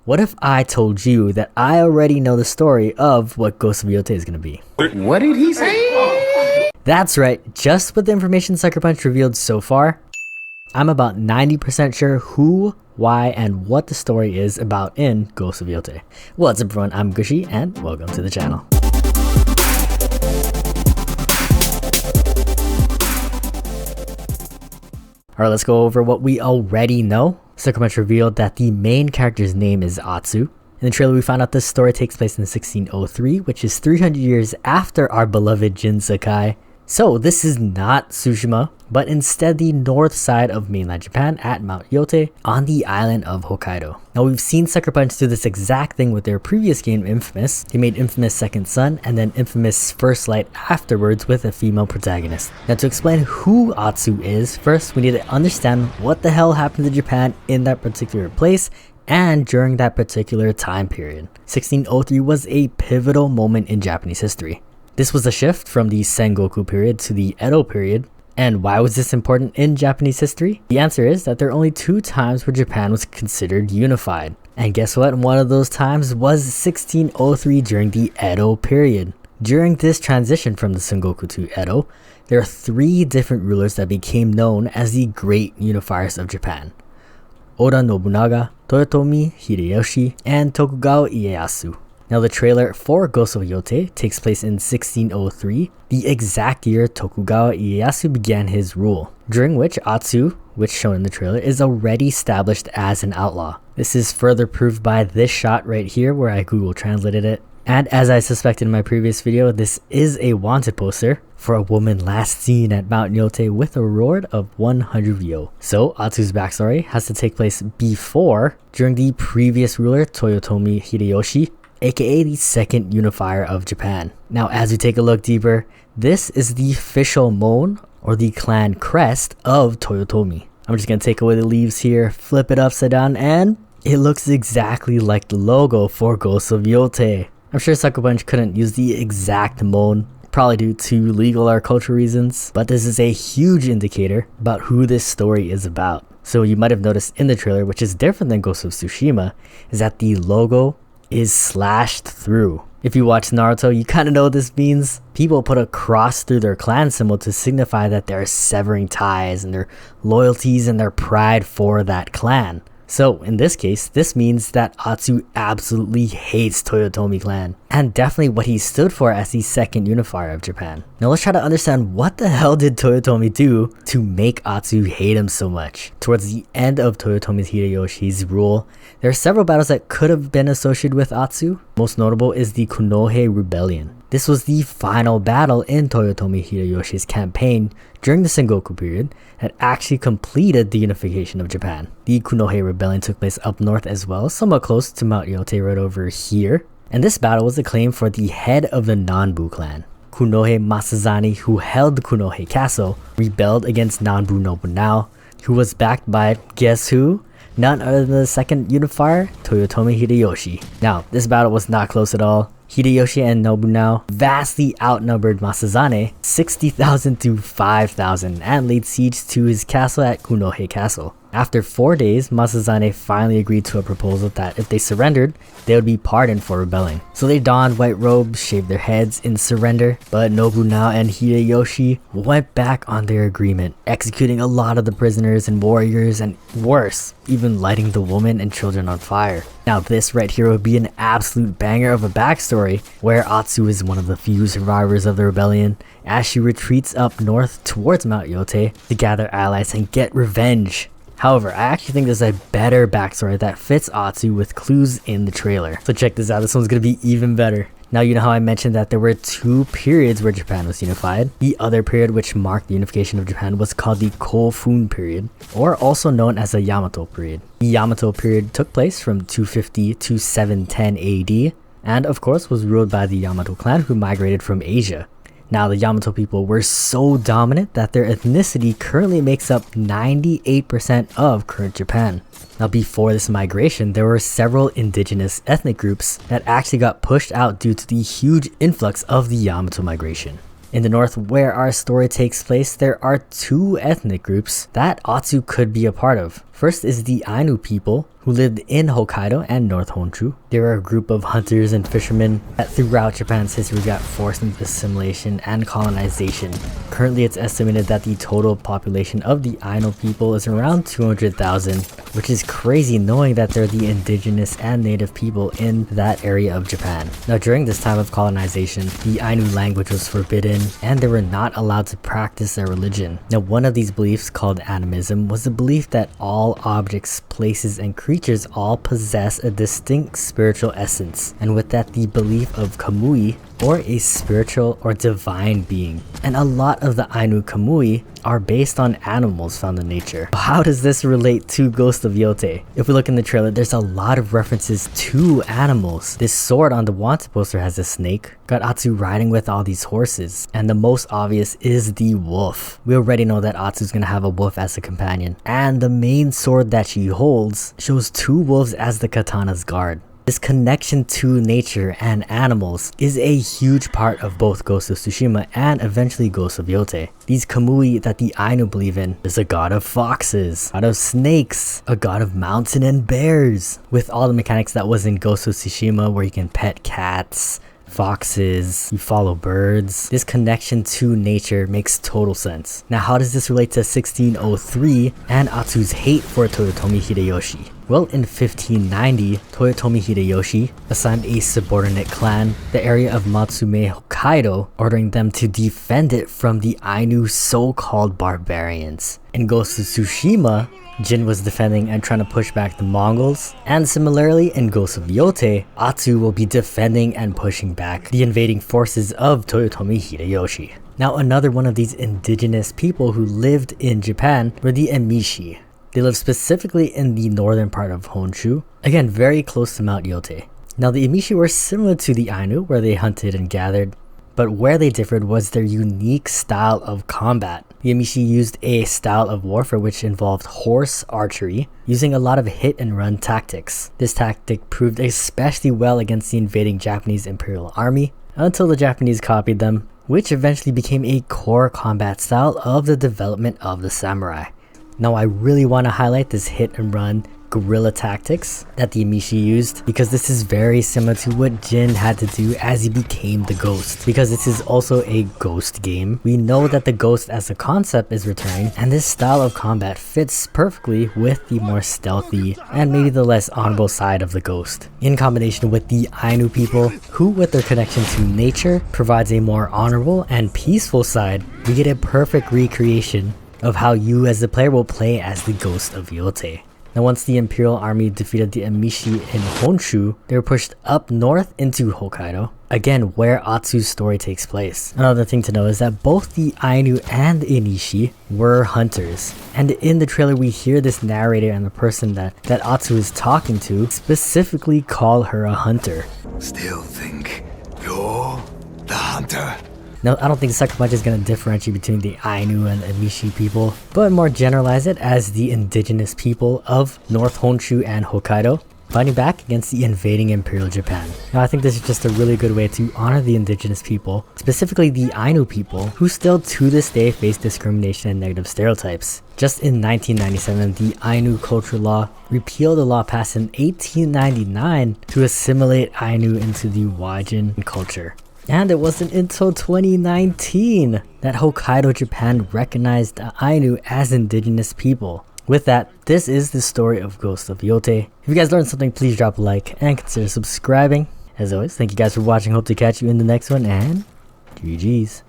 What if I told you that I already know the story of what Ghost of Yotei is going to be? What did he say? That's right, just with the information Sucker Punch revealed so far, I'm about 90% sure who, why, and what the story is about in Ghost of Yotei. What's up everyone, I'm Gooshy, and welcome to the channel. Alright, let's go over what we already know. Sucker Punch revealed that the main character's name is Atsu. In the trailer we found out this story takes place in 1603, which is 300 years after our beloved Jin Sakai. So this is not Tsushima, but instead the north side of mainland Japan at Mount Yotei on the island of Hokkaido. Now we've seen Sucker Punch do this exact thing with their previous game Infamous. They made Infamous Second Son and then Infamous First Light afterwards with a female protagonist. Now to explain who Atsu is, first we need to understand what the hell happened to Japan in that particular place and during that particular time period. 1603 was a pivotal moment in Japanese history. This was a shift from the Sengoku period to the Edo period. And why was this important in Japanese history? The answer is that there are only two times where Japan was considered unified. And guess what? One of those times was 1603 during the Edo period. During this transition from the Sengoku to Edo, there are three different rulers that became known as the Great Unifiers of Japan: Oda Nobunaga, Toyotomi Hideyoshi, and Tokugawa Ieyasu. Now the trailer for Ghost of Yotei takes place in 1603, the exact year Tokugawa Ieyasu began his rule, during which Atsu, which shown in the trailer, is already established as an outlaw. This is further proved by this shot right here where I Google translated it. And as I suspected in my previous video, this is a wanted poster for a woman last seen at Mount Yotei with a reward of 100 ryo. So Atsu's backstory has to take place before, during the previous ruler Toyotomi Hideyoshi, aka the second unifier of Japan. Now as we take a look deeper, this is the official mon, or the clan crest of Toyotomi. I'm just gonna take away the leaves here, flip it upside down, and it looks exactly like the logo for Ghost of Yotei. I'm sure Sucker Punch couldn't use the exact mon, probably due to legal or cultural reasons, but this is a huge indicator about who this story is about. So you might have noticed in the trailer, which is different than Ghost of Tsushima, is that the logo is slashed through. If you watch Naruto, you kind of know what this means. People put a cross through their clan symbol to signify that they're severing ties and their loyalties and their pride for that clan. So in this case, this means that Atsu absolutely hates Toyotomi clan, and definitely what he stood for as the second unifier of Japan. Now let's try to understand what the hell did Toyotomi do to make Atsu hate him so much. Towards the end of Toyotomi Hideyoshi's rule, there are several battles that could have been associated with Atsu. Most notable is the Kunohe Rebellion. This was the final battle in Toyotomi Hideyoshi's campaign during the Sengoku period that actually completed the unification of Japan. The Kunohe Rebellion took place up north as well, somewhat close to Mount Yotei right over here. And this battle was a claim for the head of the Nanbu clan. Kunohe Masazane, who held Kunohe Castle, rebelled against Nanbu Nobunao, who was backed by, guess who? None other than the second unifier, Toyotomi Hideyoshi. Now, this battle was not close at all. Hideyoshi and Nobunao vastly outnumbered Masazane 60,000 to 5,000 and laid siege to his castle at Kunohe Castle. After 4 days, Masazane finally agreed to a proposal that if they surrendered, they would be pardoned for rebelling. So they donned white robes, shaved their heads in surrender, but Nobunao and Hideyoshi went back on their agreement, executing a lot of the prisoners and warriors, and worse, even lighting the women and children on fire. Now this right here would be an absolute banger of a backstory, where Atsu is one of the few survivors of the rebellion as she retreats up north towards Mount Yotei to gather allies and get revenge. However, I actually think there's a better backstory that fits Atsu with clues in the trailer. So check this out, this one's gonna be even better. Now you know how I mentioned that there were two periods where Japan was unified? The other period which marked the unification of Japan was called the Kofun period, or also known as the Yamato period. The Yamato period took place from 250 to 710 AD, and of course was ruled by the Yamato clan who migrated from Asia. Now the Yamato people were so dominant that their ethnicity currently makes up 98% of current Japan. Now before this migration, there were several indigenous ethnic groups that actually got pushed out due to the huge influx of the Yamato migration. In the north, where our story takes place, there are two ethnic groups that Atsu could be a part of. First is the Ainu people, who lived in Hokkaido and North Honshu. They were a group of hunters and fishermen that throughout Japan's history got forced into assimilation and colonization. Currently, it's estimated that the total population of the Ainu people is around 200,000, which is crazy knowing that they're the indigenous and native people in that area of Japan. Now, during this time of colonization, the Ainu language was forbidden and they were not allowed to practice their religion. Now, one of these beliefs, called animism, was the belief that all objects, places, and creatures all possess a distinct spiritual essence, and with that the belief of kamui, or a spiritual or divine being. And a lot of the Ainu kamui are based on animals found in nature. How does this relate to Ghost of Yotei? If we look in the trailer, there's a lot of references to animals. This sword on the wanted poster has a snake, got Atsu riding with all these horses, and the most obvious is the wolf. We already know that Atsu's gonna have a wolf as a companion, and the main sword that she holds shows two wolves as the katana's guard. This connection to nature and animals is a huge part of both Ghost of Tsushima and eventually Ghost of Yotei. These kamui that the Ainu believe in is a god of foxes, a god of snakes, a god of mountain and bears, with all the mechanics that was in Ghost of Tsushima where you can pet cats, foxes, you follow birds. This connection to nature makes total sense. Now, how does this relate to 1603 and Atsu's hate for Toyotomi Hideyoshi? Well, in 1590, Toyotomi Hideyoshi assigned a subordinate clan the area of Matsumae, Hokkaido, ordering them to defend it from the Ainu so-called barbarians. In Ghost of Tsushima, Jin was defending and trying to push back the Mongols, and similarly in Ghost of Yotei, Atsu will be defending and pushing back the invading forces of Toyotomi Hideyoshi. Now, another one of these indigenous people who lived in Japan were the Emishi. They lived specifically in the northern part of Honshu, again very close to Mount Yotei. Now, the Emishi were similar to the Ainu where they hunted and gathered, but where they differed was their unique style of combat. The Emishi used a style of warfare which involved horse archery, using a lot of hit and run tactics. This tactic proved especially well against the invading Japanese Imperial Army, until the Japanese copied them, which eventually became a core combat style of the development of the samurai. Now, I really want to highlight this hit and run guerrilla tactics that the Emishi used, because this is very similar to what Jin had to do as he became the Ghost. Because this is also a Ghost game, we know that the Ghost as a concept is returning, and this style of combat fits perfectly with the more stealthy and maybe the less honorable side of the Ghost, in combination with the Ainu people, who with their connection to nature provides a more honorable and peaceful side. We get a perfect recreation of how you as the player will play as the Ghost of Yotei. Now, once the Imperial Army defeated the Emishi in Honshu, they were pushed up north into Hokkaido, again where Atsu's story takes place. Another thing to know is that both the Ainu and the Enishi were hunters, and in the trailer we hear this narrator and the person that Atsu is talking to specifically call her a hunter. Still think you're the hunter? Now, I don't think Sakumachi is going to differentiate between the Ainu and Emishi people, but more generalize it as the indigenous people of North Honshu and Hokkaido, fighting back against the invading Imperial Japan. Now, I think this is just a really good way to honor the indigenous people, specifically the Ainu people, who still to this day face discrimination and negative stereotypes. Just in 1997, the Ainu culture law repealed a law passed in 1899 to assimilate Ainu into the Waijin culture. And it wasn't until 2019 that Hokkaido, Japan recognized the Ainu as indigenous people. With that, this is the story of Ghost of Yotei. If you guys learned something, please drop a like and consider subscribing. As always, thank you guys for watching. Hope to catch you in the next one, and GG's.